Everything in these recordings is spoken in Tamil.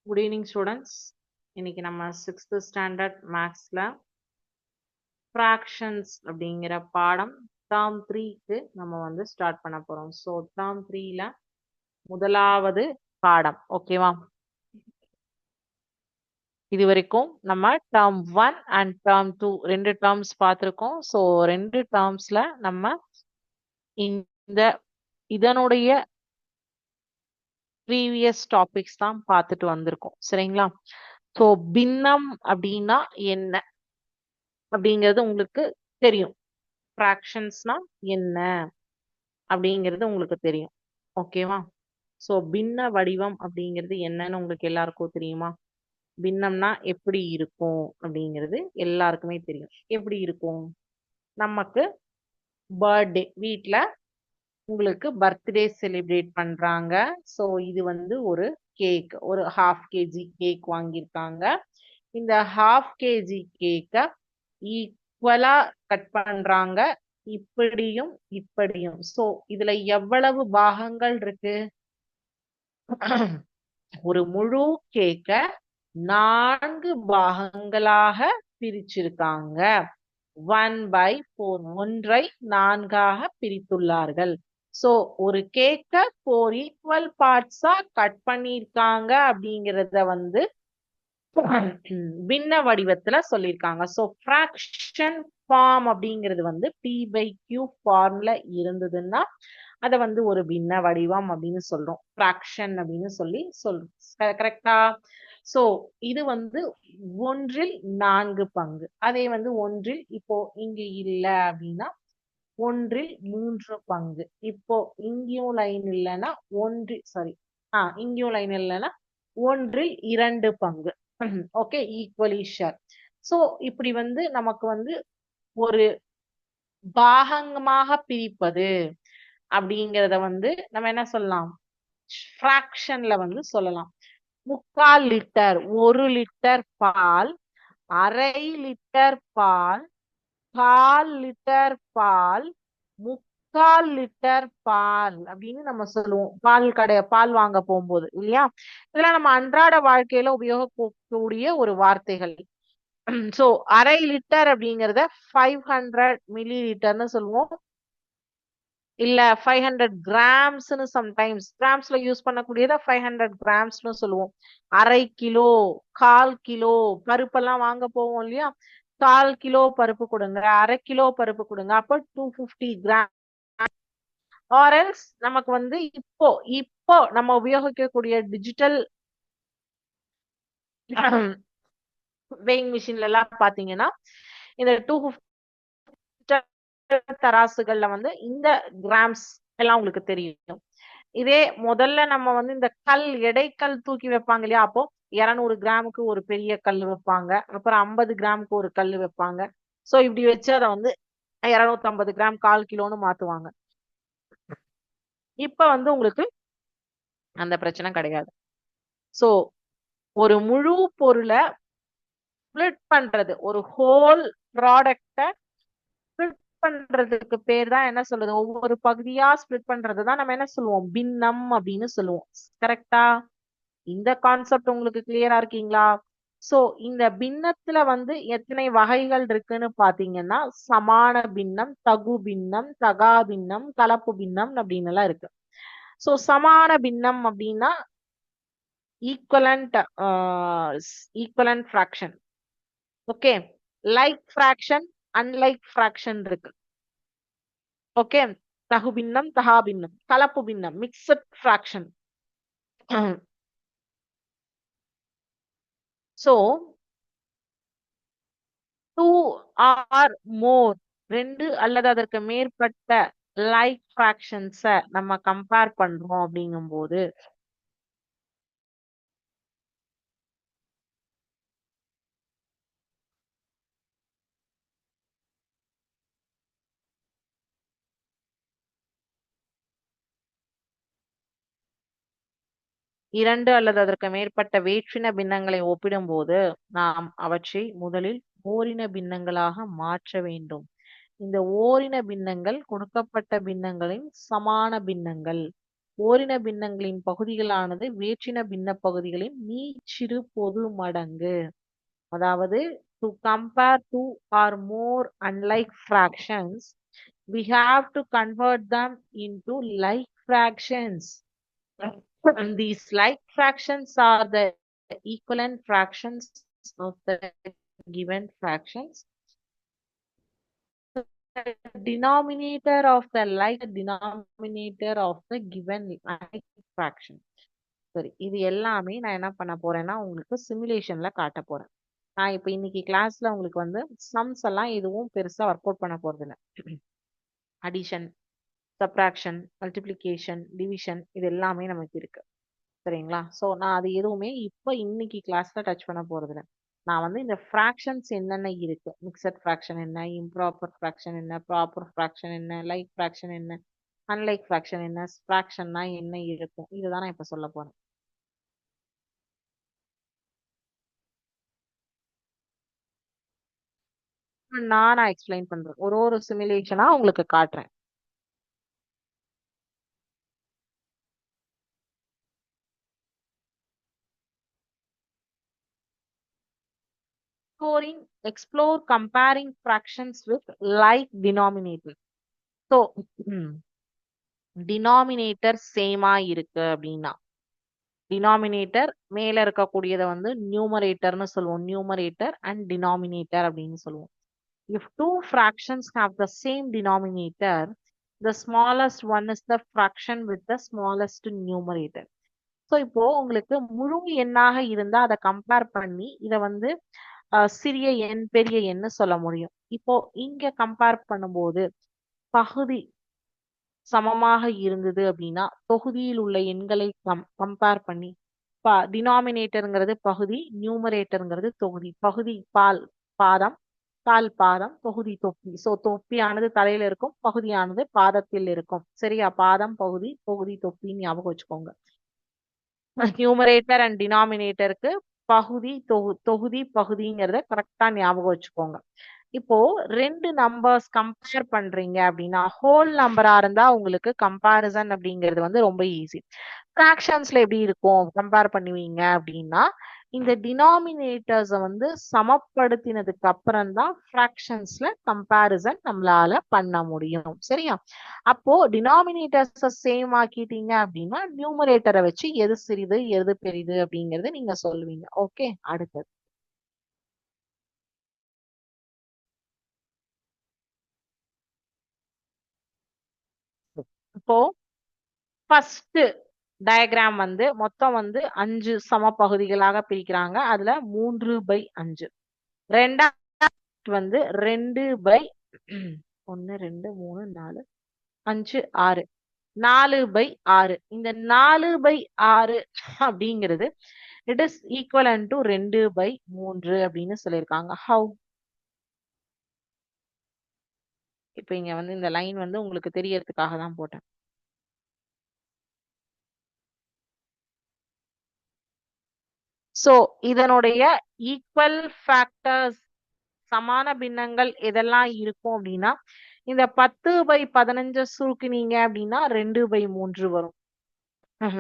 Good evening students. இன்னைக்கு நம்ம 6th ஸ்டாண்டர்ட் மேக்ஸ்ல ஃப்ராக்ஷன்ஸ் அப்படிங்கிற பாடம் டேர்ம் 3க்கு நம்ம வந்து ஸ்டார்ட் பண்ண போறோம். ஸோ டேர்ம் 3ல முதலாவது பாடம். ஓகேவா? இது வரைக்கும் நம்ம டேர்ம் 1 அண்ட் டேர்ம் 2 ரெண்டு டேர்ம்ஸ் பார்த்துருக்கோம். ஸோ ரெண்டு டேர்ம்ஸ்ல நம்ம இந்த இதனுடைய ப்ரீவியஸ் டாபிக்ஸ் தான் பார்த்துட்டு வந்திருக்கோம். சரிங்களா? ஸோ பின்னம் அப்படின்னா என்ன அப்படிங்கிறது உங்களுக்கு தெரியும். ஃப்ராக்ஷன்ஸ்னா என்ன அப்படிங்கிறது உங்களுக்கு தெரியும். ஓகேவா? ஸோ பின்ன வடிவம் அப்படிங்கிறது என்னன்னு உங்களுக்கு எல்லாருக்கும் தெரியுமா? பின்னம்னா எப்படி இருக்கும் அப்படிங்கிறது எல்லாருக்குமே தெரியும். எப்படி இருக்கும்? நமக்கு பர்த்டே வீட்ல உங்களுக்கு பர்த்டே செலிப்ரேட் பண்றாங்க. ஸோ இது வந்து ஒரு கேக், ஒரு ½ kg கேக் வாங்கியிருக்காங்க. இந்த ½ kg கேக்கை ஈக்குவலா கட் பண்றாங்க, இப்படியும் இப்படியும். சோ இதுல எவ்வளவு பாகங்கள் இருக்கு? ஒரு முழு கேக்க 4 பாகங்களாக பிரிச்சிருக்காங்க. 1/4 ஒன்றை 4ஆக பிரித்துள்ளார்கள். சோ ஒரு கேக்க 4 ஈக்குவல் பார்ட்ஸா கட் பண்ணிருக்காங்க அப்படிங்கறத வந்து பின்ன வடிவத்துல சொல்லியிருக்காங்க. சோ ஃப்ராக்ஷன் ஃபார்ம் அப்படிங்கிறது வந்து p/q ஃபார்ம்ல இருந்ததுன்னா அத வந்து ஒரு பின்ன வடிவம் அப்படின்னு சொல்றோம். ஃப்ராக்ஷன் அப்படின்னு சொல்லி சொல்றோம். கரெக்டா? சோ இது வந்து 1/4 பங்கு. அதே வந்து ஒன்றில் இப்போ இங்க இல்ல அப்படின்னா 1/3 பங்கு. இப்போ இங்கேயும் லைன் இல்லைன்னா இங்கேயும் லைன் இல்லைன்னா 1/2 பங்கு. Okay, equally share. சோ இப்படி வந்து நமக்கு வந்து ஒரு பாகமாக பிரிப்பது அப்படிங்கிறத வந்து நம்ம என்ன சொல்லலாம்? ஃப்ராக்ஷன்ல வந்து சொல்லலாம். 3/4 லிட்டர், 1 லிட்டர் பால், 1/2 லிட்டர் பால், 1/4 லிட்டர் பால், 3/4 லிட்டர் பால் அப்படின்னு நம்ம சொல்லுவோம். பால் வாங்க போகும்போது இல்லையா? இதெல்லாம் நம்ம அன்றாட வாழ்க்கையில உபயோகக்கூடிய ஒரு வார்த்தைகள். சோ 1/2 லிட்டர் அப்படிங்கறத 500 மில்லி லிட்டர்னு சொல்லுவோம். இல்ல 500 கிராம்ஸ்னு சம்டைம்ஸ் கிராம்ஸ்ல யூஸ் பண்ணக்கூடியத 500 கிராம்ஸ்னு சொல்லுவோம். 1/2 கிலோ, 1/4 கிலோ பருப்பெல்லாம் வாங்க போவோம் இல்லையா? 1/4 கிலோ பருப்பு கொடுங்க, 1/2 கிலோ பருப்பு கொடுங்க, அப்போ 250 கிராம். ஆர்எல்ஸ் நமக்கு வந்து இப்போ இப்போ நம்ம உபயோகிக்கக்கூடிய டிஜிட்டல் வெயிங் மிஷின்ல எல்லாம் பாத்தீங்கன்னா இந்த 250 தராசுகள்ல வந்து இந்த கிராம்ஸ் எல்லாம் உங்களுக்கு தெரியும். இதே முதல்ல நம்ம வந்து இந்த எடைக்கல் தூக்கி வைப்பாங்க இல்லையா? அப்போ 200 கிராமுக்கு ஒரு பெரிய கல் வைப்பாங்க, அப்புறம் 50 கிராமுக்கு ஒரு கல் வைப்பாங்க. சோ இப்படி வச்சு அதை வந்து 250 கிராம் 1/4 கிலோன்னு மாத்துவாங்க. இப்ப வந்து உங்களுக்கு அந்த பிரச்சனை கிடையாது. சோ ஒரு முழு பொருளை ஸ்பிளிட் பண்றது, ஒரு ஹோல் ப்ராடக்ட ஸ்பிளிட் பண்றதுக்கு பேர் தான் என்ன சொல்றது? ஒவ்வொரு பகுதியா ஸ்பிளிட் பண்றதுதான் நம்ம என்ன சொல்லுவோம்? பின்னம் அப்படின்னு சொல்லுவோம். கரெக்டா? இந்த கான்செப்ட் உங்களுக்கு கிளியரா இருக்கீங்களா? சோ இந்த பின்னத்துல வந்து எத்தனை வகைகள் இருக்குன்னு பாத்தீங்கன்னா சமான பின்னம், தகு பின்னம், தகா பின்னம், கலப்பு பின்னம் அப்படின்னு எல்லாம் இருக்கு. சோ சமான பின்னம் அப்படின்னா equivalent fraction. Okay, like fraction, unlike fraction இருக்கு. ஓகே, தகு பின்னம், தகா பின்னம், கலப்பு பின்னம், மிக்சட் ஃபிராக்ஷன். சோ 2 ஆர் மோர், 2 அல்லது அதற்கு மேற்பட்ட லைக் ஃபிராக்ஷன்ஸ நம்ம கம்பேர் பண்றோம் அப்படிங்கும்போது 2 அல்லது அதற்கு மேற்பட்ட வேற்றின பின்னங்களை ஒப்பிடும்போது நாம் அவற்றை முதலில் ஓரின பின்னங்களாக மாற்ற வேண்டும். இந்த ஓரின பின்னங்கள் கொடுக்கப்பட்ட பின்னங்களின் சமான பின்னங்கள். ஓரின பின்னங்களின் பகுதிகளானது வேற்றின பின்ன பகுதிகளின் மீச்சிறு பொது மடங்கு. அதாவது to compare two or more unlike fractions, we have to convert them into like fractions. And these like fractions are the equivalent fractions of the given fractions. The denominator of the like denominator of the given like fraction. சரி, இது எல்லாமே நான் என்ன பண்ண போறேன்னா உங்களுக்கு சிமுலேஷன்ல காட்ட போறேன். நான் இப்ப இன்னைக்கு கிளாஸ்ல உங்களுக்கு வந்து சம்ஸ் எல்லாம் எதுவும் பெருசா ஒர்க் அவுட் பண்ண போறது இல்ல. அடிஷன், சப்ராக்ஷன், மல்டிப்ளிகேஷன், டிவிஷன் இது எல்லாமே நமக்கு இருக்கு. சரிங்களா? சோ நான் அது எதுவுமே இப்ப இன்னைக்கு கிளாஸ்ல டச் பண்ண போறது இல்ல. நான் வந்து இந்த ஃப்ராக்ஷன்ஸ் என்னென்ன இருக்கு, மிக்சட் ஃப்ராக்ஷன் என்ன, இம்ப்ராப்பர் ஃப்ராக்ஷன் என்ன, ப்ராப்பர் ஃப்ராக்ஷன் என்ன, லைக் ஃப்ராக்ஷன் என்ன, அன்லைக் ஃப்ராக்ஷன் என்ன, ஃப்ராக்ஷன்னா என்ன இருக்கும், இதுதான் நான் இப்ப சொல்ல போறேன். நான் எக்ஸ்பிளைன் பண்றேன், ஒரு ஒரு சிமுலேஷனா உங்களுக்கு காட்டுறேன். Explore comparing fractions with like denominator. So denominator சேமா இருக்கு அப்படின்னா டினாமினேட்டர் மேல இருக்கக்கூடியதை வந்து நியூமரேட்டர்னு சொல்லுவோம். நியூமரேட்டர் அண்ட் டினாமினேட்டர் அப்படின்னு சொல்லுவோம். If two fractions have the same denominator, the smallest one is the fraction with the smallest numerator. So இப்போ உங்களுக்கு முழு எண்ணாக இருந்தா அதை கம்பேர் பண்ணி இதை வந்து சிறிய எண் பெரிய எண்ணு சொல்ல முடியும். இப்போ இங்க கம்பேர் பண்ணும்போது பகுதி சமமாக இருந்தது அப்படின்னா தொகுதியில் உள்ள எண்களை கம்பேர் பண்ணி டினாமினேட்டருங்கிறது பகுதி, நியூமரேட்டருங்கிறது தொகுதி. பகுதி பால் பாதம், கால் பாதம், தொகுதி தொப்பி. சோ தொப்பியானது தலையில இருக்கும், பகுதியானது பாதத்தில் இருக்கும். சரியா? பாதம் பகுதி, தொகுதி தொப்பின்னு ஞாபகம் வச்சுக்கோங்க. நியூமரேட்டர் அண்ட் டினாமினேட்டருக்கு பகுதி தொகுதி பகுதிங்கிறத கரெக்டா ஞாபகம் வச்சுக்கோங்க. இப்போ ரெண்டு நம்பர்ஸ் கம்பேர் பண்றீங்க அப்படின்னா ஹோல் நம்பரா இருந்தா உங்களுக்கு கம்பாரிசன் அப்படிங்கிறது வந்து ரொம்ப ஈஸி. ஃப்ராக்ஷன்ஸ்ல எப்படி இருக்கும் கம்பேர் பண்ணுவீங்க அப்படின்னா இந்த டினாமினேட்டர்ஸை வந்து சமப்படுத்தினதுக்கு அப்புறம் தான் ஃப்ராக்ஷன்ஸ்ல கம்பேரிசன் நம்மளால பண்ண முடியும். சரியா? அப்போ டினாமினேட்டர்ஸை சேம் ஆக்கிட்டீங்க அப்படின்னா நியூமரேட்டரை வச்சு எது சிறிது எது பெரிது அப்படிங்கறது நீங்க சொல்லுவீங்க. ஓகே, அடுத்தது இப்போ ஃபர்ஸ்ட் டயக்ராம் வந்து மொத்தம் வந்து 5 சம பகுதிகளாக பிரிக்கிறாங்க. அதுல 3/5. ரெண்டாவது வந்து 2/, 1 2 3 4 5 6, 4/6. இந்த 4/6 அப்படிங்கிறது இட் இஸ் ஈக்குவல் டு 2/3 அப்படின்னு சொல்லியிருக்காங்க. ஹவு? இப்ப இங்க வந்து இந்த லைன் வந்து உங்களுக்கு தெரியறதுக்காக தான் போட்டேன். சோ இதனுடைய ஈக்குவல் ஃபேக்டர்ஸ் சமான பின்னங்கள் எதெல்லாம் இருக்கும் அப்படின்னா இந்த 10/15 சுருக்குனீங்க அப்படின்னா 2/3 வரும்.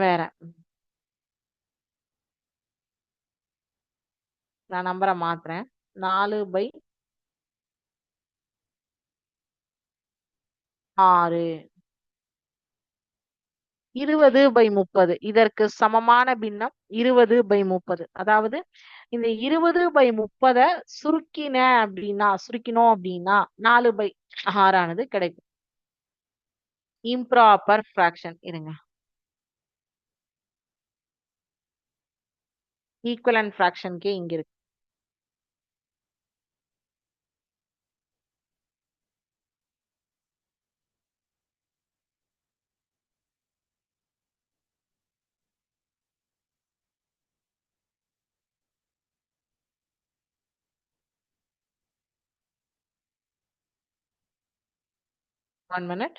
வேற நான் நம்பரை மாத்துறேன். 4/6, 20/30. இதற்கு சமமான பின்னம் 20/30. அதாவது இந்த 20/30 சுருக்கினோம் அப்படின்னா 4/6 ஆனது கிடைக்கும். Improper fraction. இருங்க, ஈக்குவலன்ட் ஃபிராக்ஷனுக்கே இங்க இருக்கு. One minute.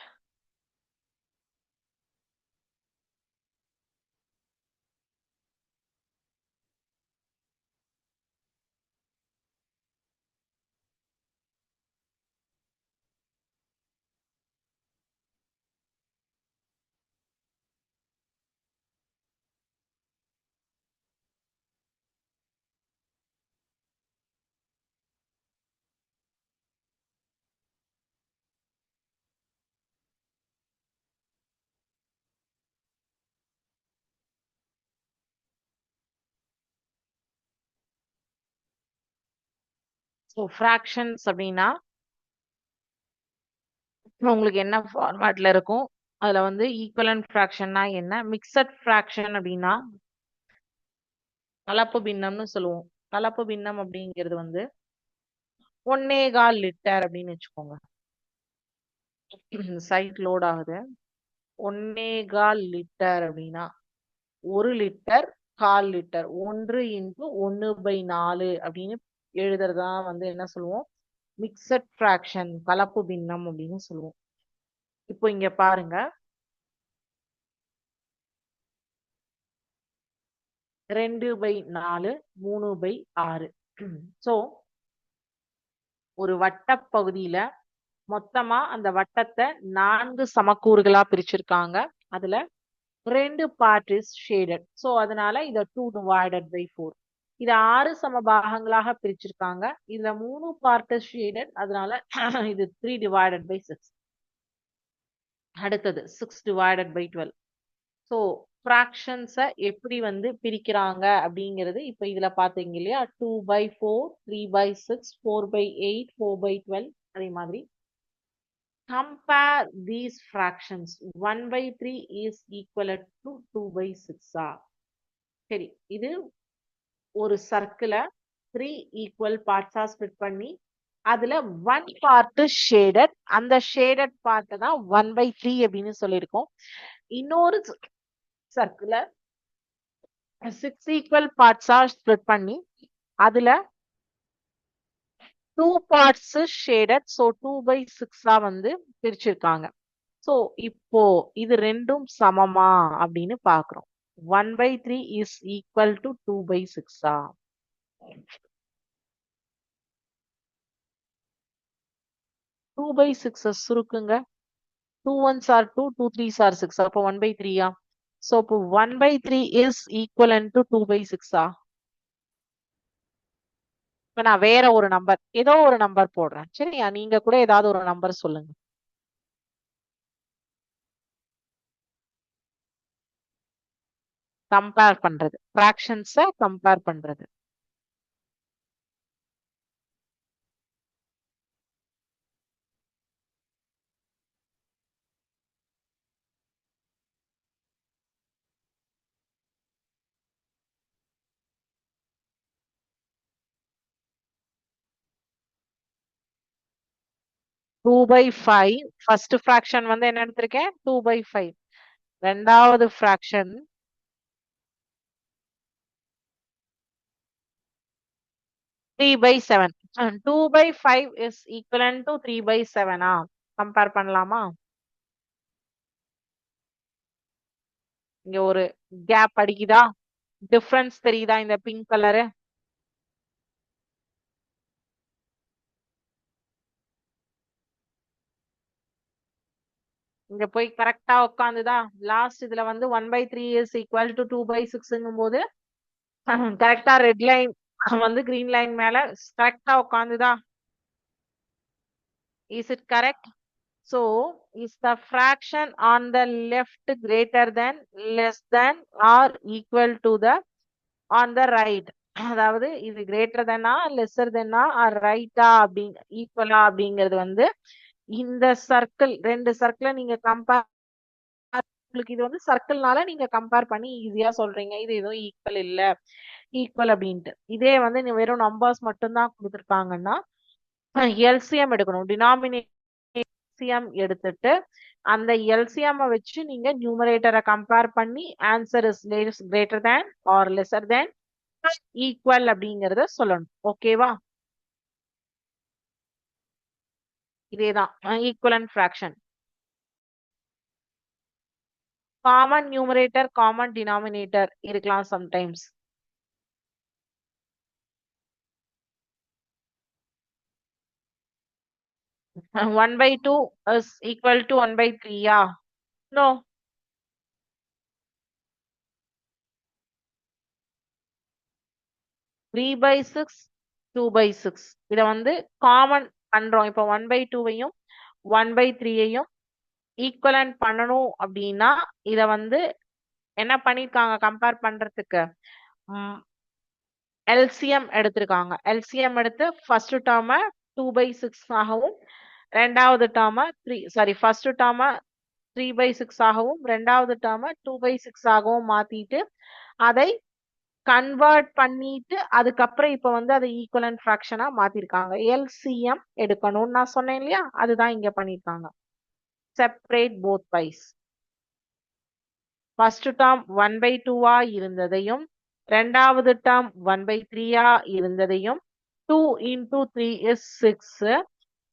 ஸோ ஃப்ராக்ஷன்ஸ் அப்படின்னா உங்களுக்கு என்ன ஃபார்மேட்ல இருக்கும்? அதுல வந்து ஈக்குவலன்ட் ஃப்ராக்ஷன்னா என்ன, மிக்சட் ஃப்ராக்ஷன் அப்படின்னா கலப்பு பின்னம்னு சொல்லுவோம். கலப்பு பின்னம் அப்படிங்கிறது வந்து 1.25 லிட்டர் அப்படின்னு வச்சுக்கோங்க. சைட் லோட் ஆகுது. 1.25 லிட்டர் அப்படின்னா 1 லிட்டர் 1/4 லிட்டர் 1 × 1/4 அப்படின்னு எழுதுறதா வந்து என்ன சொல்லுவோம்? மிக்சட் ஃப்ராக்ஷன், கலப்பு பின்னம் அப்படின்னு சொல்லுவோம். இப்போ இங்க பாருங்க, 2/4 3/6. ஸோ ஒரு வட்ட பகுதியில மொத்தமா அந்த வட்டத்தை 4 சமக்கூறுகளா பிரிச்சிருக்காங்க. அதுல 2 பார்ட் இஸ் ஷேடட். ஸோ அதனால இத 2/4. இத 6 சம பாகங்களாக பிரிச்சிருக்காங்க. இதுல 3 பார்ட் இஸ் ஷேடட். அதனால இது 3/6. அடுத்தது 6/12. ஸோ ஃப்ராக்ஷன்ஸை எப்படி வந்து பிரிக்கிறாங்க அப்படிங்கிறது இப்ப இதுல பாத்தீங்க இல்லையா? 2/4, 3/6, 4/8, 4/12. அதே மாதிரி compare these fractions. 1/3 is equal to 2/6. சரி, இது ஒரு சர்க்கிள 3 ஈக்குவல் பார்ட்ஸா ஸ்பிளிட் பண்ணி அதுல 1 பார்ட் ஷேடட். அந்த ஷேடட் பார்ட் தான் 1/3 அப்படின்னு சொல்லியிருக்கோம். இன்னொரு சர்க்கிள 6 ஈக்குவல் பார்ட்ஸா ஸ்பிளிட் பண்ணி அதுல 2 பார்ட்ஸ் ஷேடட். ஸோ 2/6 வந்து பிரிச்சிருக்காங்க. ஸோ இப்போ இது ரெண்டும் சமமா அப்படின்னு பாக்குறோம். 1/3 is equal to 2/6. 2/6 சுருக்குங்க. 2 1s are 2, 2 3s are 6. அப்போ 1/3. ஸோ இப்போ 1/3 இஸ் ஈக்குவல் டு 2/6. இப்ப நான் வேற ஒரு நம்பர், ஏதோ ஒரு நம்பர் போடுறேன். சரியா? நீங்க கூட ஏதாவது ஒரு நம்பர் சொல்லுங்க. கம்பேர் பண்றது, ஃப்ராக்ஷன்ஸ கம்பேர் பண்றது. Two by five. First fraction வந்து என்ன எடுத்திருக்கேன்? 2/5. ரெண்டாவது fraction 3/7. 2/5 is equivalent to 3/7. Compare பண்ணலாமா? இங்க ஒரு கேப் அடிக்குதா? டிஃபரன்ஸ் தெரியுதா? இந்த பிங்க் கலரு இங்க போய் கரெக்டா உட்காந்துதா? லாஸ்ட் இதுல வந்து 1/3 இஸ் ஈக்குவல் டு 2/6ங்கும் போது கரெக்டா ரெட் லைன் வந்து கிரீன் லைன் மேல கரெக்டா உட்காந்துதா? Is it correct? So, is the fraction on the left greater than, less than, or equal to the on the right? அதாவது இது greater than lesser than or right அப்படிங்க ஈக்குவலா அப்படிங்கிறது வந்து இந்த சர்க்கிள், ரெண்டு சர்க்கிளை நீங்க கம்பேர், உங்களுக்கு இது வந்து சர்க்கிள்னால நீங்க கம்பேர் பண்ணி ஈஸியா சொல்றீங்க இது எதுவும் ஈக்குவல் இல்ல, ஈக்குவல் அப்படின்ட்டு. இதே வந்து நீ வெறும் நம்பர்ஸ் மட்டும் தான் கொடுத்துருக்காங்கன்னா எல்சிஎம் எடுக்கணும். டினாமினேஷன் எடுத்துட்டு அந்த எல்சிஎம் வச்சு நீங்க நியூமரேட்டரை கம்பேர் பண்ணி answer is greater than or lesser than equal அப்படிங்கறத சொல்லணும். ஓகேவா? இதேதான் equivalent fraction. Common numerator, common denominator இருக்கலாம் sometimes. One by two is equal to 1/3. No, 3/6, 2/6. இத வந்து காமன் பண்றோம். இப்ப 1/2வையும் 1/3யையும் ஈக்குவலன்ட் பண்ணணும் அப்படின்னா இத வந்து என்ன பண்ணிருக்காங்க கம்பேர் பண்றதுக்கு? எல்சிஎம் எடுத்திருக்காங்க. எல்சிஎம் எடுத்து ஃபர்ஸ்ட் டேர்மை 2/6 ஆகவும் ரெண்டாவது டேர்மை ஃபர்ஸ்ட் டேர்மை 3/6 ஆகவும் ரெண்டாவது டேர்மை 2/6 ஆகவும் மாத்திட்டு அதை கன்வெர்ட் பண்ணிட்டு அதுக்கப்புறம் இப்ப வந்து அதை ஈக்குவலன்ட் ஃபிராக்ஷனா மாத்திருக்காங்க. எல்சிஎம் எடுக்கணும்னு நான் சொன்னேன் இல்லையா, அதுதான் இங்க பண்ணிருக்காங்க. Separate both wise. First term 1/2 இருந்ததையும் ரெண்டாவது டேர்ம் 1/3 இருந்ததையும் 2 into 3 is 6.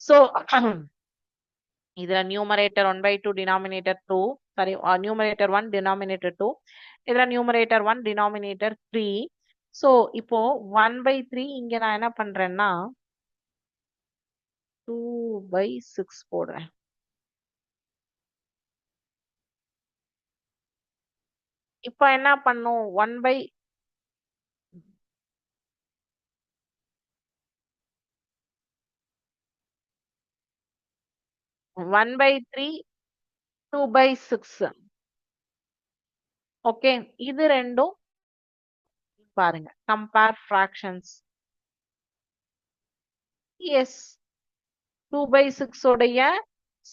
So இதுல நியூமரேட்டர் 1/2 denominator 2 நியூமரேட்டர் 1 denominator 2 இதுல நியூமரேட்டர் 1 denominator 3. So இப்போ 1/3 இங்க நான் என்ன பண்றேன்னா 2/6 போடுறேன். இப்போ என்ன பண்ணும் 1/3 2/6. ஓகே, இது ரெண்டும் பாருங்க கம்பேர் ஃபிராக்ஷன்ஸ். எஸ் 2/6 உடைய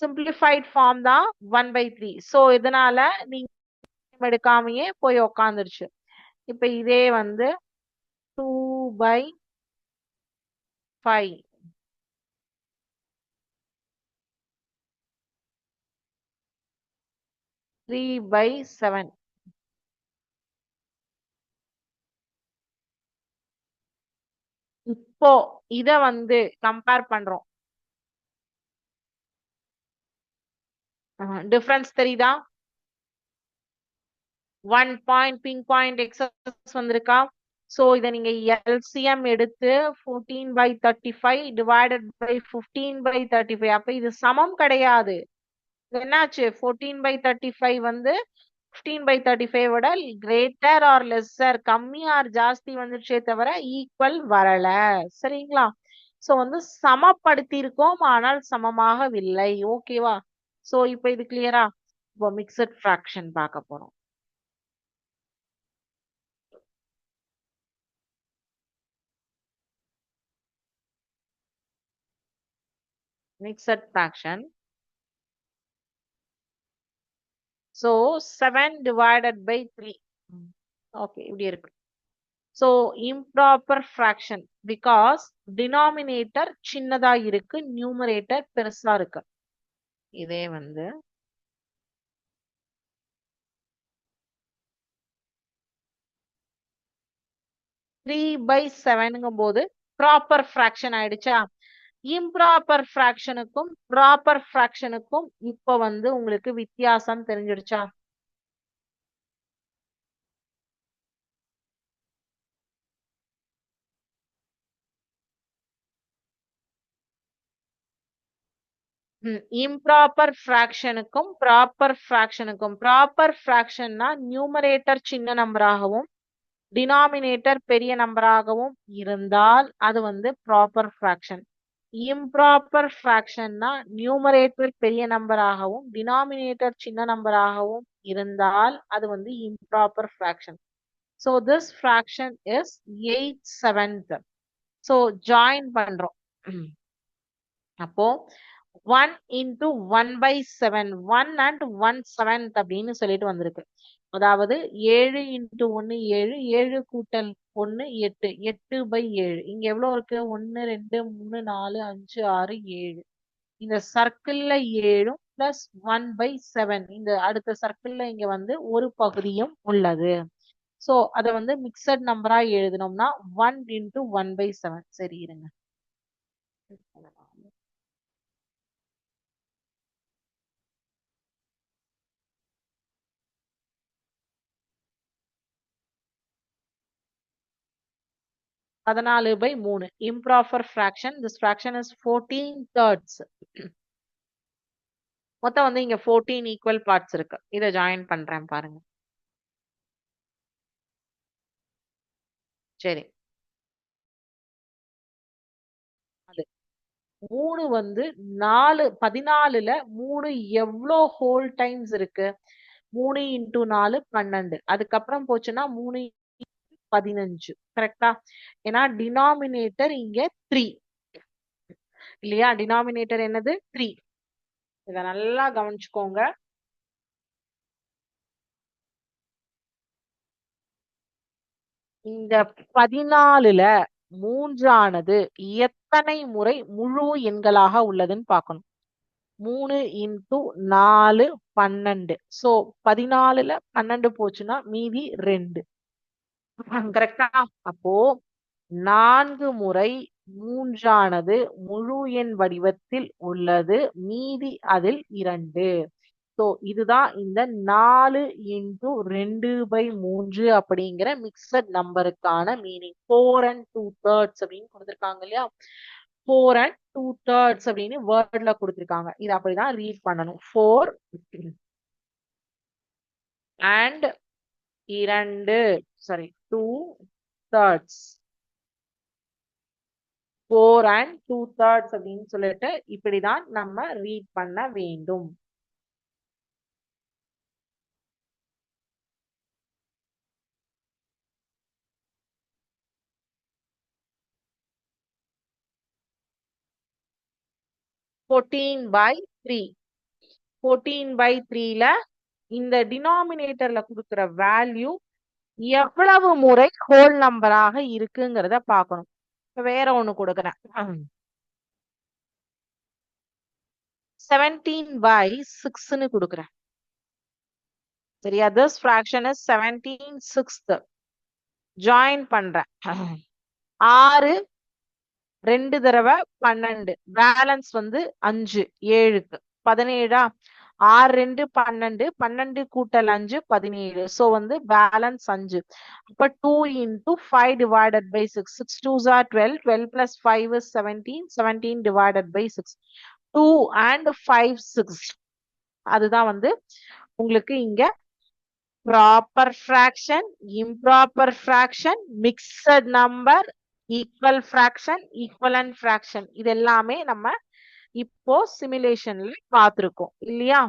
சிம்பிளிஃபைட் ஃபார்ம் தான் 1/3. சோ இதனால நீங்க எடுக்காமையே போய் உக்காந்துருச்சு. இப்ப இதே வந்து 2/5 3/7. இப்போ இத வந்து கம்பேர் பண்றோம். டிஃபரன்ஸ் தெரியுதா? 1 பாயிண்ட் பிங்க் பாயிண்ட் எக்ஸஸ் வந்திருக்கா? சோ இத நீங்க எல்சிஎம் எடுத்து 14/35 டிவைடட் பை 15/35. அப்ப இது சமம் கிடையாது. என்னாச்சு 14/35 வந்து 15/35 விட கிரேட்டர் ஆர் லெஸ்ஸர், கம்மி ஆர் ஜாஸ்தி வந்துருச்சே தவிர ஈக்குவல் வரல. சரிங்களா? சோ வந்து சமப்படுத்தி இருக்கோம், ஆனால் சமமாகவில்லை. ஓகேவா? சோ இப்போ இது கிளியரா? இப்போ மிக்சட் ஃபிராக்ஷன் பார்க்க போறோம். Mixed fraction. So 7 divided by 3. Okay, இப்படி இருக்கு. So improper fraction because denominator சின்னதா இருக்கு, numerator பெருசா இருக்கு. இதே வந்து 3/7ங்கும் போது ப்ராப்பர் ஃபிராக்ஷன் ஆயிடுச்சா? இம்ப்ராப்பர் ஃபிராக்ஷனுக்கும் ப்ராப்பர் ஃபிராக்ஷனுக்கும் இப்ப வந்து உங்களுக்கு வித்தியாசம் தெரிஞ்சிடுச்சா? இம்ப்ராப்பர் ஃபிராக்ஷனுக்கும் ப்ராப்பர் ஃபிராக்ஷன்னா நியூமரேட்டர் சின்ன நம்பராகவும் டினாமினேட்டர் பெரிய நம்பராகவும் இருந்தால் அது வந்து ப்ராப்பர் ஃபிராக்ஷன். இம்ப்ராப்பர் ஃபிராக்ஷன்னா நியூமரேட்டர் பெரிய நம்பராகவும் டினாமினேட்டர் சின்ன நம்பராகவும் இருந்தால் அது வந்து improper fraction. So this fraction is 8/7. So join பண்றோம். அப்போ 1 into 1/7 1 and 1/7 அப்படின்னு சொல்லிட்டு வந்திருக்கு. அதாவது 7 into 1 7 7 கூட்டல் 1 8 8/7. இங்க எவ்வளவு இருக்கு? 1 2 3 4 5 6 7. இந்த சர்க்கிள்ல 7 பிளஸ் 1/7 இந்த அடுத்த சர்க்கிள்ல இங்க வந்து ஒரு பகுதியும் உள்ளது. சோ அத வந்து மிக்சட் நம்பரா எழுதணும்னா 1 into 1/7. சரி இருங்க. 14/3. Improper fraction. This fraction is 14/3. மொத்தம் வந்து இங்க 14 ஈக்குவல் பார்ட்ஸ் இருக்கு. இத ஜாயின் பண்றேன் பாருங்க. சரி, அது 3 வந்து 14ல 3 எவ்வளோ ஹோல் டைம்ஸ் இருக்கு? 3 into 4 12. அதுக்கப்புறம் போச்சுன்னா 3 15. கரெக்டா? ஏன்னா டினாமினேட்டர் இங்க 3 இல்லையா? டினாமினேட்டர் என்னது? 3. இத நல்லா கவனிச்சுக்கோங்க. இந்த 14ல 3ஆனது எத்தனை முறை முழு எண்களாக உள்ளதுன்னு பார்க்கணும். 3 into 4 12. சோ 14ல 12 போச்சுன்னா மீதி 2. கரெக்டா? அப்போ 4 முறை 3ஆனது முழு எண் வடிவத்தில் உள்ளது. மீதி அதில் 2. சோ இதுதான் இந்த 4 into 2/3 அப்படிங்கிற மிக்சட் நம்பருக்கான மீனிங். 4 and 2/3 அப்படின்னு கொடுத்திருக்காங்க இல்லையா? 4 and 2/3 அப்படின்னு வேர்ட்ல கொடுத்திருக்காங்க. இது அப்படிதான் ரீட் பண்ணணும். 4 and 2 சாரி 2/3. 4 and 2/3 அப்படின்னு சொல்லிட்டு இப்படிதான் நம்ம ரீட் பண்ண வேண்டும். Fourteen by 3. 14/3ல இந்த டினாமினேட்டர்ல கொடுக்கிற வேல்யூ எவ்வளவு முறை ஹோல் நம்பராக இருக்குங்கிறத பார்க்கணும். வேற ஒண்ணு கொடுக்குறேன். 17/6ன்னு கொடுக்குறேன். சரியா? this fraction is 17/6. ஜாயின் பண்றேன். 6 2 தடவை 12. பேலன்ஸ் வந்து 5 7க்கு 17. 6 2 12. 12 கூட்டல் 5 17. சோ வந்து பேலன்ஸ் 5. அப்ப 2 into 5 divided by 6. 6 2s are 12. 12 plus 5 is 17. 17 divided by 6. 2 and 5 6. அதுதான் வந்து உங்களுக்கு இங்க proper fraction, improper fraction, mixed number, equal fraction, equivalent fraction. இது எல்லாமே நம்ம இப்போ சிமுலேஷன்ல பார்த்திருக்கோம் இல்லையா?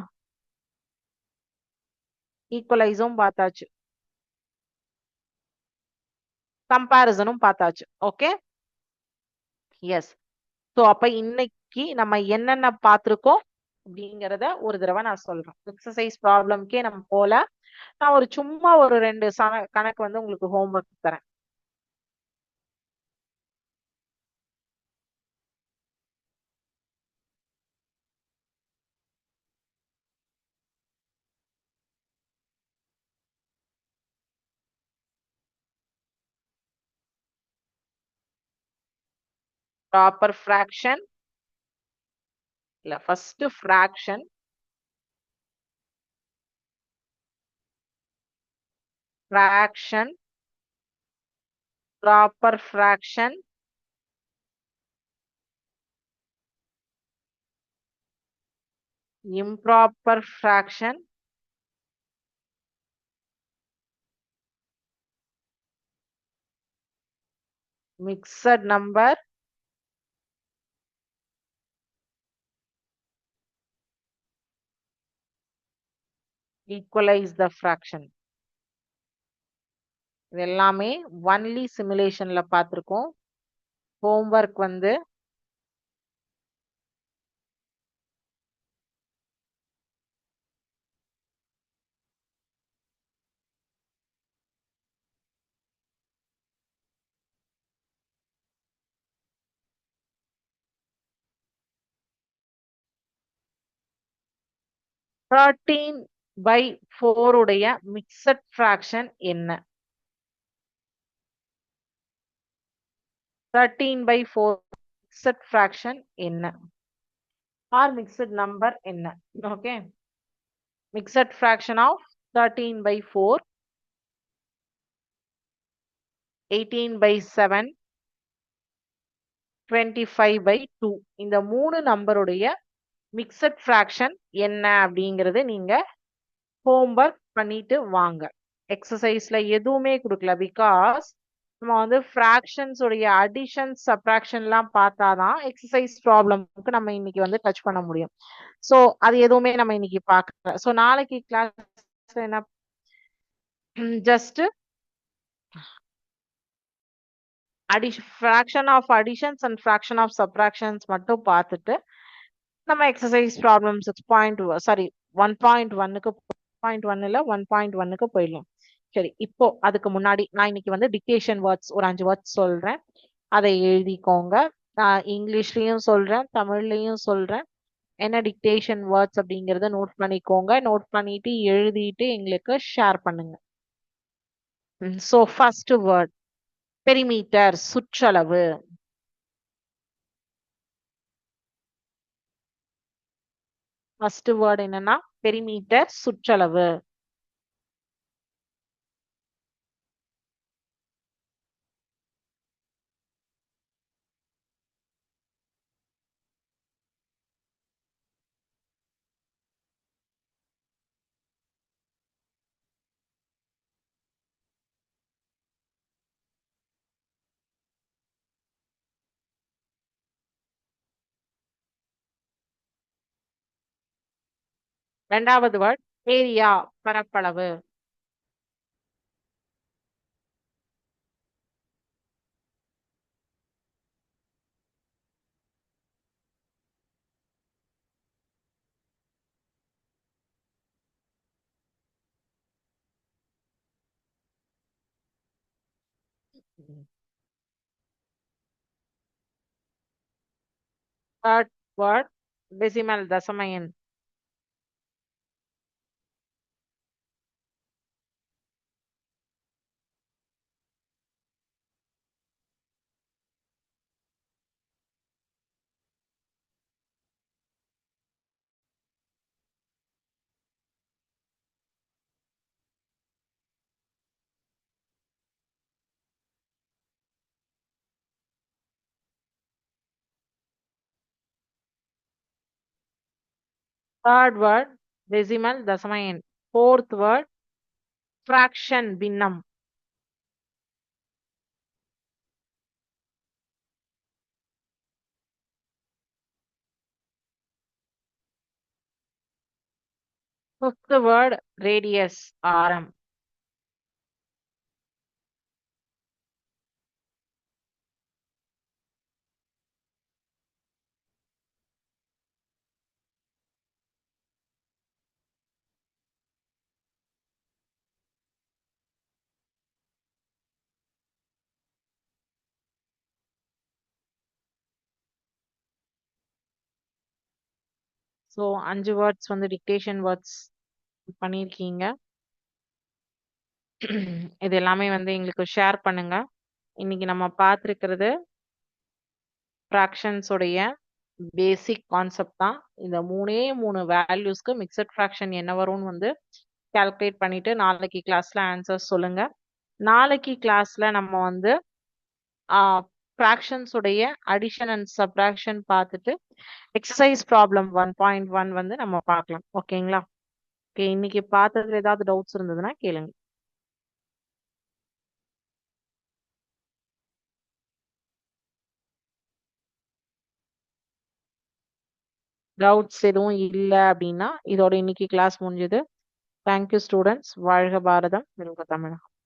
ஈக்குவலைஸும் பார்த்தாச்சு, கம்பாரிசனும் பார்த்தாச்சு. Okay, S. ஸோ அப்ப இன்னைக்கு நம்ம என்னென்ன பார்த்திருக்கோம் அப்படிங்கிறத ஒரு தடவை நான் சொல்றேன். எக்ஸசைஸ் ப்ராப்ளம்க்கே நம்ம போல, நான் ஒரு சும்மா ஒரு 2 கணக்கு வந்து உங்களுக்கு ஹோம்ஒர்க் தரேன். ப்ராப்பர் ஃபிராக்ஷன் இல்ல, first fraction, fraction, proper fraction, improper fraction, mixed number, equalize the fraction. இது எல்லாமே ஒன்லி சிமுலேஷன்ல பார்த்திருக்கோம். ஹோம்ஒர்க் வந்து தேர்ட்டீன் பை 4 உடைய மிக்சட் ஃபிராக்ஷன் என்ன? 13/4 மிக்சட் ஃபிராக்ஷன் என்ன? ஆர் மிக்சட் நம்பர் என்ன? Okay, mixed fraction of 13/4, 18/7, 25/2. இந்த 3 நம்பருடைய மிக்சட் ஃபிராக்ஷன் என்ன அப்படிங்கறது நீங்க ஹோம்ஒர்க் பண்ணிட்டு வாங்க. எக்ஸசைஸ்ல எதுவுமே கொடுக்கல, பிகாஸ் நம்ம வந்து ஃபிராக்ஷன்ஸ் உடைய அடிஷன் சப்ராக்ஷன் எல்லாம் பார்த்தாதான் எக்ஸசைஸ் ப்ராப்ளம்க்கு நம்ம இன்னைக்கு வந்து டச் பண்ண முடியும். சோ அது எதுவுமே நம்ம இன்னைக்கு பார்க்கல. சோ நாளைக்கு கிளாஸ் என்ன, just fraction of additions and fraction of subtractions மட்டும் பார்த்துட்டு நம்ம எக்ஸசைஸ் ப்ராப்ளம் 1.1க்கு 1.1க்கு போயிடலாம். சரி, இப்போ அதுக்கு முன்னாடி நான் இன்னைக்கு வந்து டிக்டேஷன் வேர்ட்ஸ் ஒரு 5 வேர்ட்ஸ் சொல்றேன். அதை எழுதிக்கோங்க. நான் இங்கிலீஷ்லயும் சொல்றேன், தமிழ்லயும் சொல்றேன். என்ன டிக்டேஷன் வேர்ட்ஸ் அப்படிங்கறத நோட் பண்ணிக்கோங்க. நோட் பண்ணிட்டு எழுதிட்டு எங்களுக்கு ஷேர் பண்ணுங்க. சோ ஃபர்ஸ்ட் வேர்ட் பெரிமீட்டர், சுற்றளவு. ஃபர்ஸ்ட் வேர்ட் என்னன்னா பெரிமீட்டர், சுற்றளவு. ரெண்டாவது வேர்ட் ஏரியா, பரப்பளவு. தேர்ட் வேர்ட் டெசிமல், தசம எண். தேர்ட் வேர்ட் டெசிமல், தசம எண். ஃபோர்த் வேர்ட் ஃப்ராக்ஷன், பின்னம். ஃபிஃப்த் வேர்ட் ரேடியஸ், ஆரம். ஸோ 5 வேர்ட்ஸ் வந்து டிக்டேஷன் வேர்ட்ஸ் பண்ணியிருக்கீங்க. இது எல்லாமே வந்து எங்களுக்கு ஷேர் பண்ணுங்க. இன்னைக்கு நம்ம பார்த்துருக்கிறது ஃப்ராக்ஷன்ஸ் உடைய பேசிக் கான்செப்ட் தான். இந்த மூணு வேல்யூஸ்க்கு மிக்சட் ஃப்ராக்ஷன் என்ன வரும்னு வந்து கால்குலேட் பண்ணிட்டு நாளைக்கு கிளாஸ்ல ஆன்சர் சொல்லுங்க. நாளைக்கு கிளாஸ்ல நம்ம வந்து ஃப்ராக்ஷன்ஸ் உடைய அடிஷன் அண்ட் சப்ராக்ஷன் பார்த்துட்டு எக்ஸசைஸ் ப்ராப்ளம் 1.1 வந்து நம்ம பார்க்கலாம். ஓகேங்களா? ஓகே, இன்னைக்கு பார்த்ததுல ஏதாவது டவுட்ஸ் இருந்ததுன்னா கேளுங்க. டவுட்ஸ் எதுவும் இல்லை அப்படின்னா இதோட இன்னைக்கு கிளாஸ் முடிஞ்சது. Thank you students. வாழ்க பாரதம், வெல்க தமிழகம்.